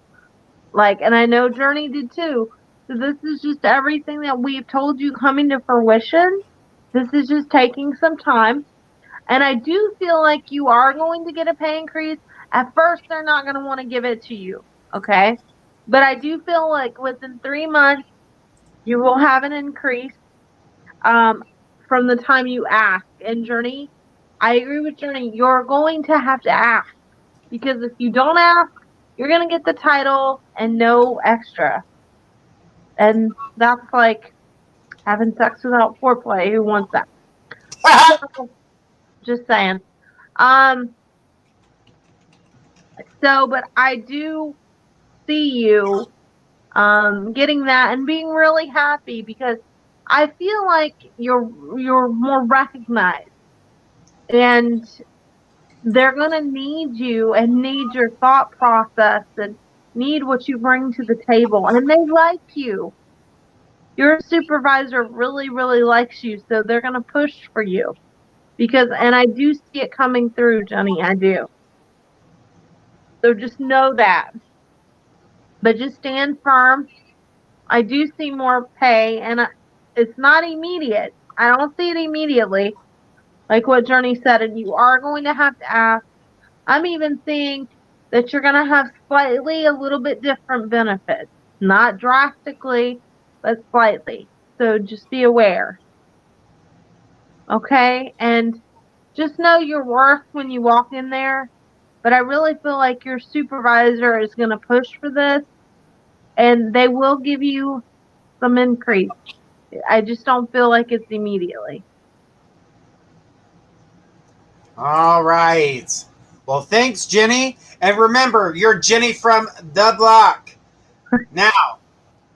And I know Journey did too. So this is just everything that we've told you coming to fruition. This is just taking some time. And I do feel like you are going to get a pay increase. At first, they're not going to want to give it to you. Okay? But I do feel like within 3 months, you will have an increase from the time you ask. And Journey, I agree with Journey. You're going to have to ask. Because if you don't ask, you're going to get the title and no extra. And that's like having sex without foreplay. Who wants that? Just saying. But I do see you getting that and being really happy because I feel like you're more recognized. And they're going to need you and need your thought process and need what you bring to the table. And they like you. Your supervisor really, really likes you, so they're going to push for you. And I do see it coming through, Johnny, I do. So just know that. But just stand firm. I do see more pay, and it's not immediate. I don't see it immediately, like what Journey said, and you are going to have to ask. I'm even seeing that you're going to have slightly a little bit different benefits. Not drastically, but slightly. So just be aware. Okay? And just know your worth when you walk in there. But I really feel like your supervisor is going to push for this. And they will give you some increase. I just don't feel like it's immediately. All right. Well, thanks, Jenny. And remember, you're Jenny from the block. Now,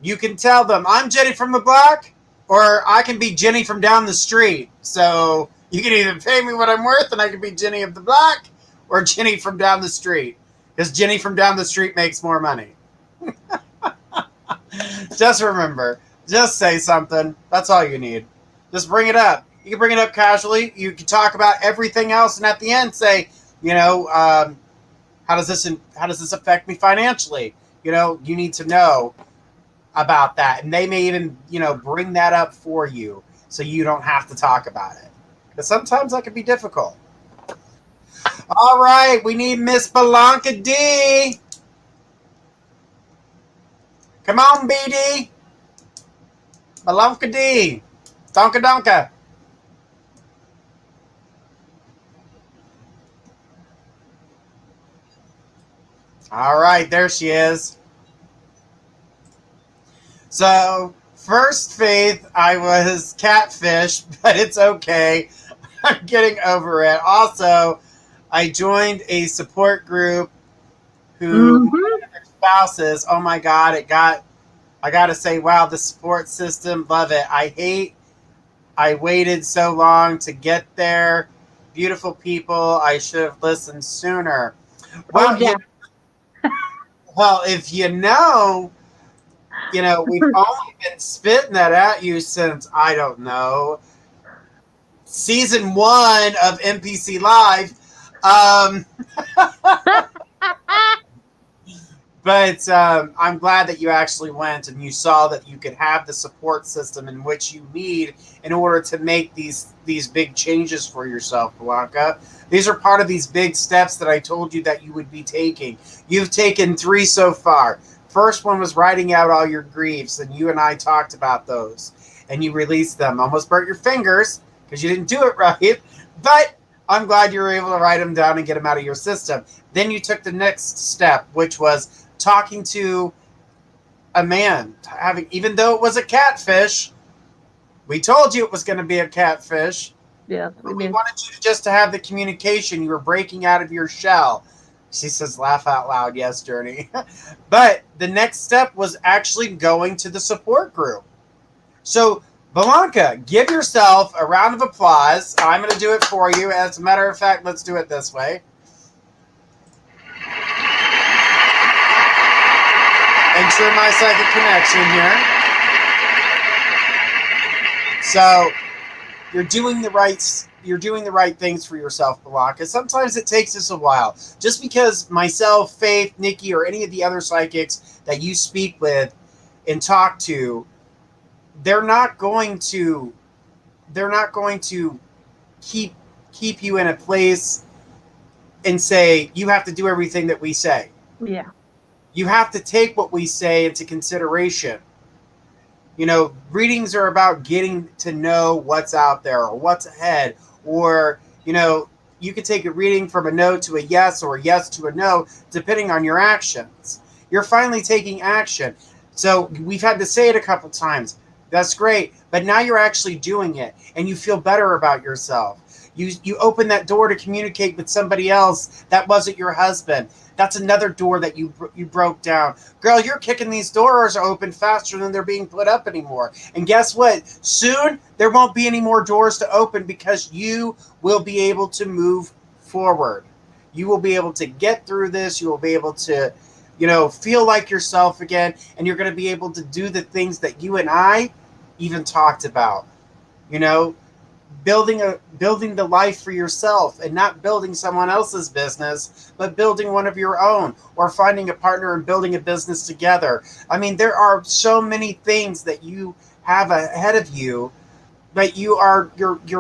you can tell them, I'm Jenny from the block, or I can be Jenny from down the street. So you can either pay me what I'm worth, and I can be Jenny of the block, or Jenny from down the street. Because Jenny from down the street makes more money. Just remember, just say something. That's all you need. Just bring it up. You can bring it up casually. You can talk about everything else, and at the end say, how does this affect me financially? You need to know about that, and they may even bring that up for you, so you don't have to talk about it. Because sometimes that can be difficult. All right, we need Miss Belanca D. Come on, BD. Belanca D. Donka donka. All right, there she is. So, first, Faith, I was catfished, but it's okay. I'm getting over it. Also, I joined a support group who spouses. Oh my God, I got to say, wow, the support system, love it. I waited so long to get there. Beautiful people. I should have listened sooner. Well, if we've only been spitting that at you since, I don't know, season 1 of MPC Live. But I'm glad that you actually went and you saw that you could have the support system in which you need in order to make these big changes for yourself, Blanca. These are part of these big steps that I told you that you would be taking. You've taken 3 so far. First one was writing out all your griefs, and you and I talked about those, and you released them. Almost burnt your fingers because you didn't do it right, but I'm glad you were able to write them down and get them out of your system. Then you took the next step, which was talking to a man, even though it was a catfish. We told you it was going to be a catfish. Yeah, we wanted you to have the communication. You were breaking out of your shell. She says, laugh out loud. Yes, Journey. But the next step was actually going to the support group. So, Blanca, give yourself a round of applause. I'm going to do it for you. As a matter of fact, let's do it this way. Ensure my psychic connection here. So you're doing the right things for yourself, Blanca. Sometimes it takes us a while. Just because myself, Faith, Nikki, or any of the other psychics that you speak with and talk to, they're not going to keep you in a place and say you have to do everything that we say. Yeah. You have to take what we say into consideration. You know, readings are about getting to know what's out there or what's ahead. Or, you know, you could take a reading from a no to a yes or a yes to a no, depending on your actions. You're finally taking action. So we've had to say it a couple times. That's great. But now you're actually doing it and you feel better about yourself. You open that door to communicate with somebody else that wasn't your husband. That's another door that you broke down. Girl, you're kicking these doors open faster than they're being put up anymore. And guess what? Soon, there won't be any more doors to open because you will be able to move forward. You will be able to get through this. You will be able to, you know, feel like yourself again. And you're going to be able to do the things that you and I even talked about. You know, building the life for yourself and not building someone else's business, but building one of your own, or finding a partner and building a business together. I mean, there are so many things that you have ahead of you, but you're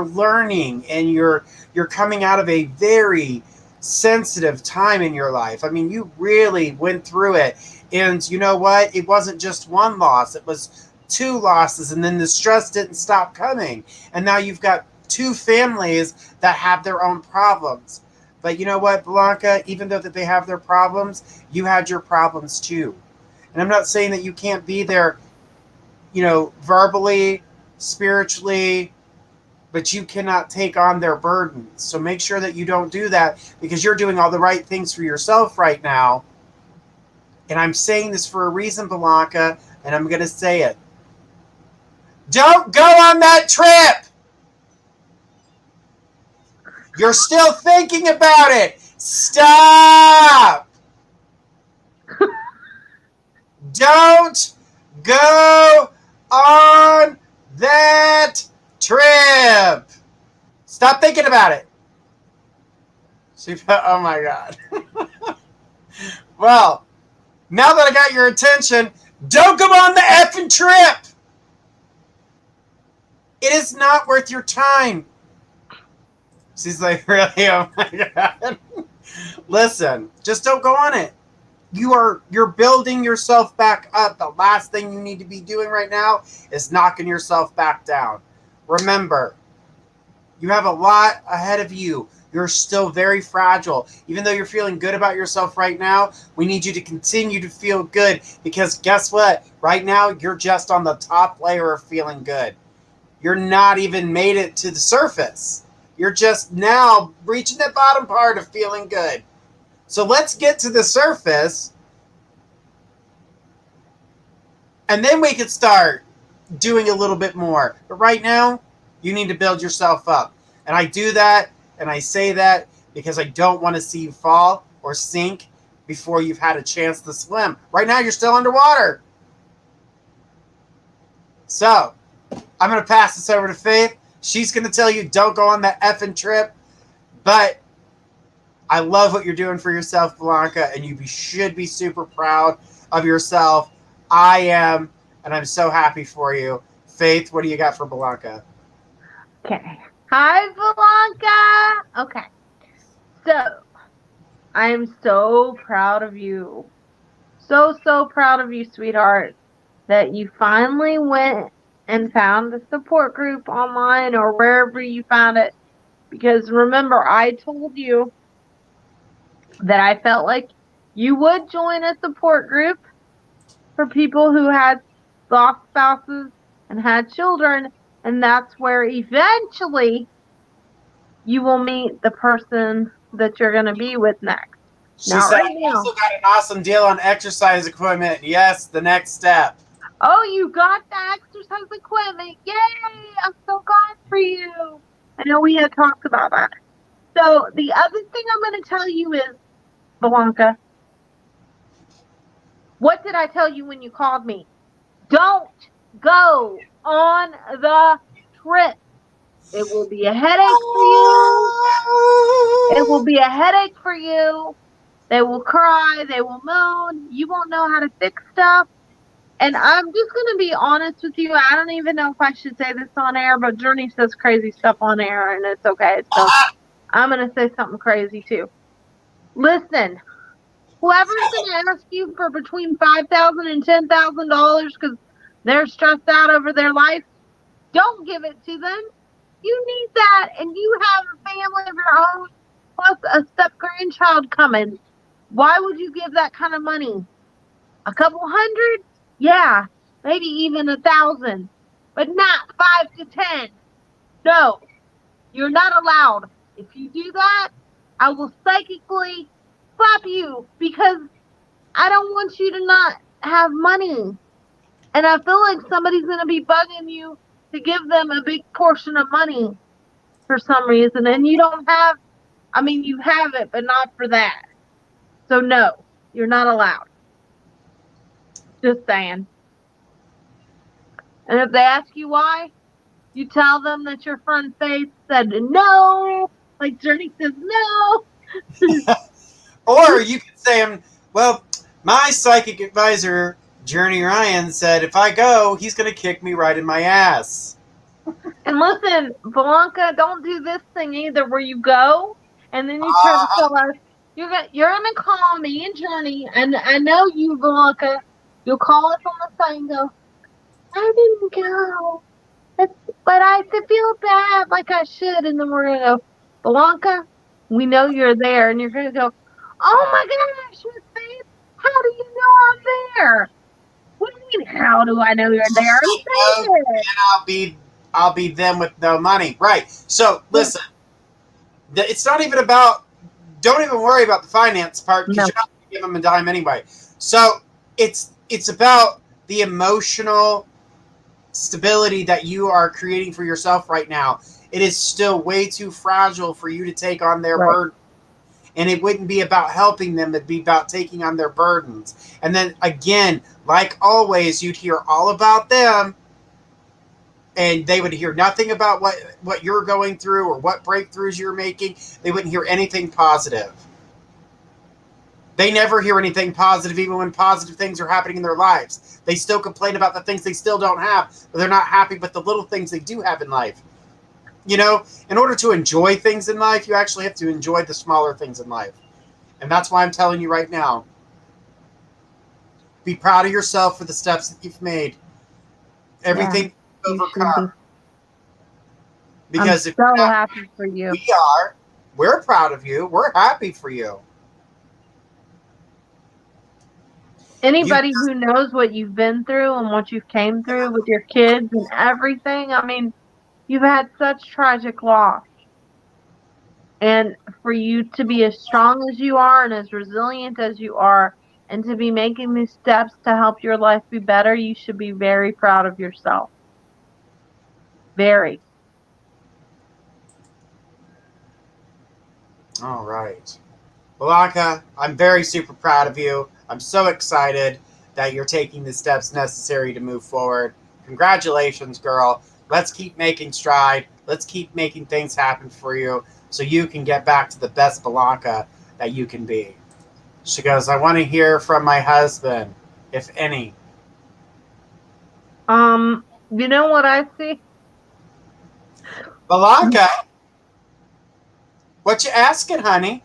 learning and you're coming out of a very sensitive time in your life. I mean, you really went through it. And you know what? It wasn't just one loss. It was 2 losses, and then the stress didn't stop coming. And now you've got 2 families that have their own problems. But you know what, Blanca? Even though that they have their problems, you had your problems too. And I'm not saying that you can't be there, you know, verbally, spiritually, but you cannot take on their burdens. So make sure that you don't do that, because you're doing all the right things for yourself right now. And I'm saying this for a reason, Blanca, and I'm going to say it. Don't go on that trip. You're still thinking about it. Stop. Don't go on that trip. Stop thinking about it. Oh my God. Well, now that I got your attention, don't go on the effing trip. It is not worth your time. She's like, really? Oh my God. Listen, just don't go on it. You're building yourself back up. The last thing you need to be doing right now is knocking yourself back down. Remember, you have a lot ahead of you. You're still very fragile. Even though you're feeling good about yourself right now, we need you to continue to feel good, because guess what? Right now, you're just on the top layer of feeling good. You're not even made it to the surface. You're just now reaching the bottom part of feeling good. So let's get to the surface, and then we can start doing a little bit more. But right now, you need to build yourself up. And I do that, and I say that because I don't want to see you fall or sink before you've had a chance to swim. Right now, you're still underwater. So I'm going to pass this over to Faith. She's going to tell you don't go on that effing trip. But I love what you're doing for yourself, Blanca, and you should be super proud of yourself. I am, and I'm so happy for you. Faith, what do you got for Blanca? Okay. Hi, Blanca. Okay. So, I'm so proud of you. So proud of you, sweetheart, that you finally went and found a support group online or wherever you found it. Because remember, I told you that I felt like you would join a support group for people who had lost spouses and had children, and that's where eventually you will meet the person that you're going to be with next. She Not said, right I now. also got an awesome deal on exercise equipment. Yes, the next step. Oh, you got the exercise equipment. Yay! I'm so glad for you. I know we had talked about that. So the other thing I'm going to tell you is, Blanca, what did I tell you when you called me? Don't go on the trip. It will be a headache for you. It will be a headache for you. They will cry. They will moan. You won't know how to fix stuff. And I'm just going to be honest with you. I don't even know if I should say this on air, but Journey says crazy stuff on air, and it's okay. So I'm going to say something crazy too. Listen, whoever's going to ask you for between $5,000 and $10,000 because they're stressed out over their life, don't give it to them. You need that, and you have a family of your own, plus a step grandchild coming. Why would you give that kind of money? A couple hundred? Yeah, maybe even 1,000, but not 5 to 10. No, you're not allowed. If you do that, I will psychically slap you because I don't want you to not have money. And I feel like somebody's going to be bugging you to give them a big portion of money for some reason. And you don't have, I mean, you have it, but not for that. So, no, you're not allowed. Just saying. And if they ask you why, you tell them that your friend Faith said no, like Journey says no. Or you could say, well, my psychic advisor, Journey Ryan, said if I go, he's going to kick me right in my ass. And listen, Blanca, don't do this thing either where you go and then you try to tell us you're gonna call me and Journey, and I know you, Blanca. You'll call us on the phone and go, I didn't go. But I feel bad like I should, and then we're gonna go, Blanca, we know you're there, and you're gonna go, oh my gosh, Miss Faith, how do you know I'm there? What do you mean, how do I know you're there? I'm saying it. I'll be them with no money. Right. So listen, it's not even about. Don't even worry about the finance part because No. you're not going to give them a dime anyway. So it's about the emotional stability that you are creating for yourself right now. It is still way too fragile for you to take on their burden. And it wouldn't be about helping them, it'd be about taking on their burdens. And then again, like always, you'd hear all about them and they would hear nothing about what you're going through or what breakthroughs you're making. They wouldn't hear anything positive. They never hear anything positive, even when positive things are happening in their lives. They still complain about the things they still don't have, but they're not happy with the little things they do have in life. You know, in order to enjoy things in life, you actually have to enjoy the smaller things in life. And that's why I'm telling you right now, be proud of yourself for the steps that you've made. Everything you've overcome. Because I'm so happy for you. We're proud of you. We're happy for you. Anybody who knows what you've been through and what you've came through with your kids and everything, I mean, you've had such tragic loss. And for you to be as strong as you are and as resilient as you are, and to be making these steps to help your life be better, you should be very proud of yourself. Very. All right. Blanca, I'm very super proud of you. I'm so excited that you're taking the steps necessary to move forward. Congratulations, girl. Let's keep making stride. Let's keep making things happen for you so you can get back to the best Blanca that you can be. She goes, I want to hear from my husband, if any. You know what I see? Blanca, what you asking, honey?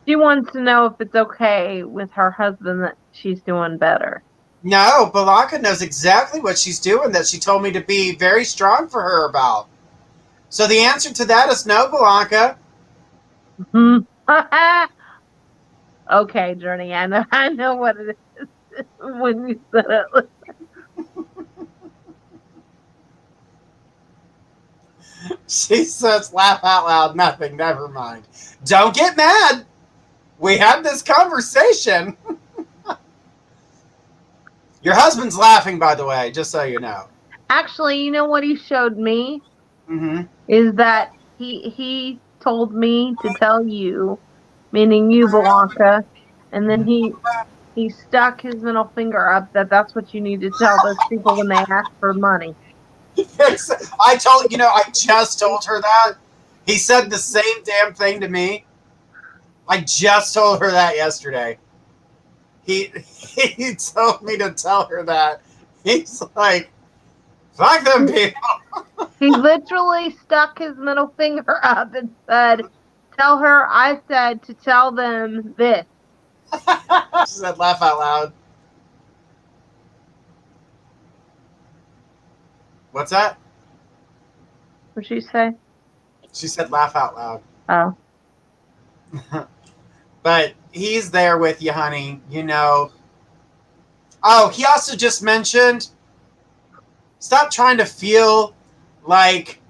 She wants to know if it's okay with her husband that she's doing better. No, Blanca knows exactly what she's doing that she told me to be very strong for her about. So the answer to that is no, Blanca. Okay, Journey, I know what it is when you said it. She says, laugh out loud, nothing, never mind. Don't get mad. We had this conversation. Your husband's laughing, by the way, just so you know. Actually, you know what he showed me? Mm-hmm. Is that he told me to tell you, meaning you, Blanca, and then he stuck his middle finger up that that's what you need to tell those people when they ask for money. I just told her that. He said the same damn thing to me. I just told her that yesterday. He told me to tell her that. He's like, fuck them people. He literally stuck his middle finger up and said, "Tell her I said to tell them this." She said, laugh out loud. What's that? What'd she say? She said, laugh out loud. Oh. But he's there with you, honey. Oh, he also just mentioned, stop trying to feel like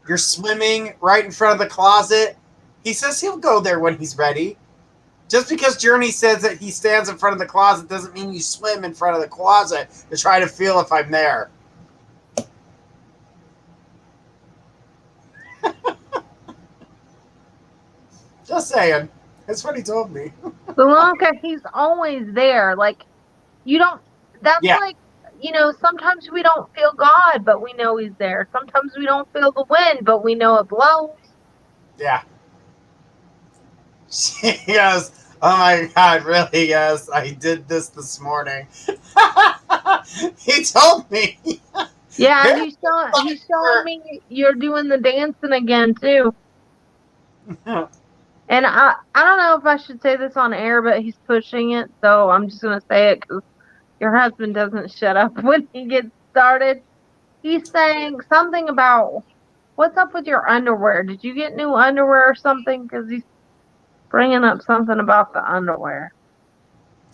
you're swimming right in front of the closet. He says he'll go there when he's ready. Just because Journey says that he stands in front of the closet doesn't mean you swim in front of the closet to try to feel if I'm there. Just saying. That's what he told me. Blanca, he's always there. Like, you don't, that's Yeah. like, sometimes we don't feel God, but we know he's there. Sometimes we don't feel the wind, but we know it blows. Yeah. She goes, oh my God, really? Yes, I did this morning. He told me. Yeah, he's showing me you're doing the dancing again too. And I don't know if I should say this on air, but he's pushing it, so I'm just gonna say it because your husband doesn't shut up when he gets started. He's saying something about what's up with your underwear. Did you get new underwear or something? Because he's bringing up something about the underwear.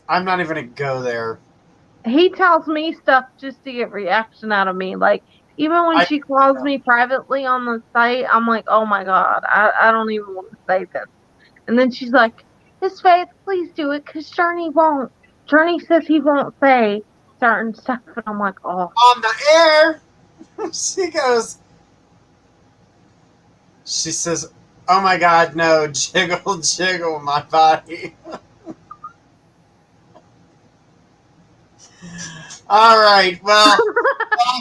I'm not even going to go there. He tells me stuff just to get reaction out of me. Like, even when she calls me privately on the site, I'm like, oh my God, I don't even want to say this. And then she's like, Miss Faith, please do it because Journey won't. Journey says he won't say certain stuff. And I'm like, oh. On the air, she says, oh my God, no, jiggle, jiggle my body. All right, well,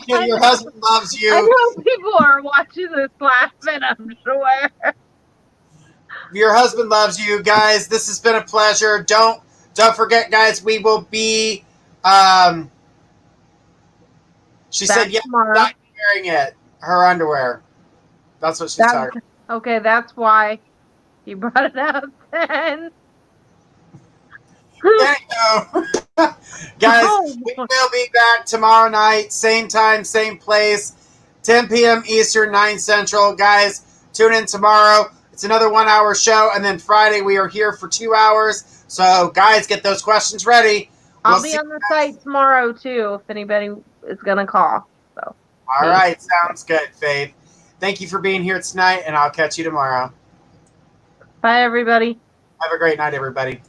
your husband loves you. I know people are watching this laughing, I'm sure. Your husband loves you, guys. This has been a pleasure. Don't forget, guys, we will be, she said, yeah, not wearing it, her underwear. That's what she's talking about. Okay, that's why he brought it up then. Guys, we will be back tomorrow night, same time, same place, 10 p.m. Eastern, 9 Central. Guys, tune in tomorrow. It's another 1 hour show, and then Friday we are here for 2 hours. So, guys, get those questions ready. I'll be on the site tomorrow, too, if anybody is going to call. So, all right, sounds good, Faith. Thank you for being here tonight, and I'll catch you tomorrow. Bye, everybody. Have a great night, everybody.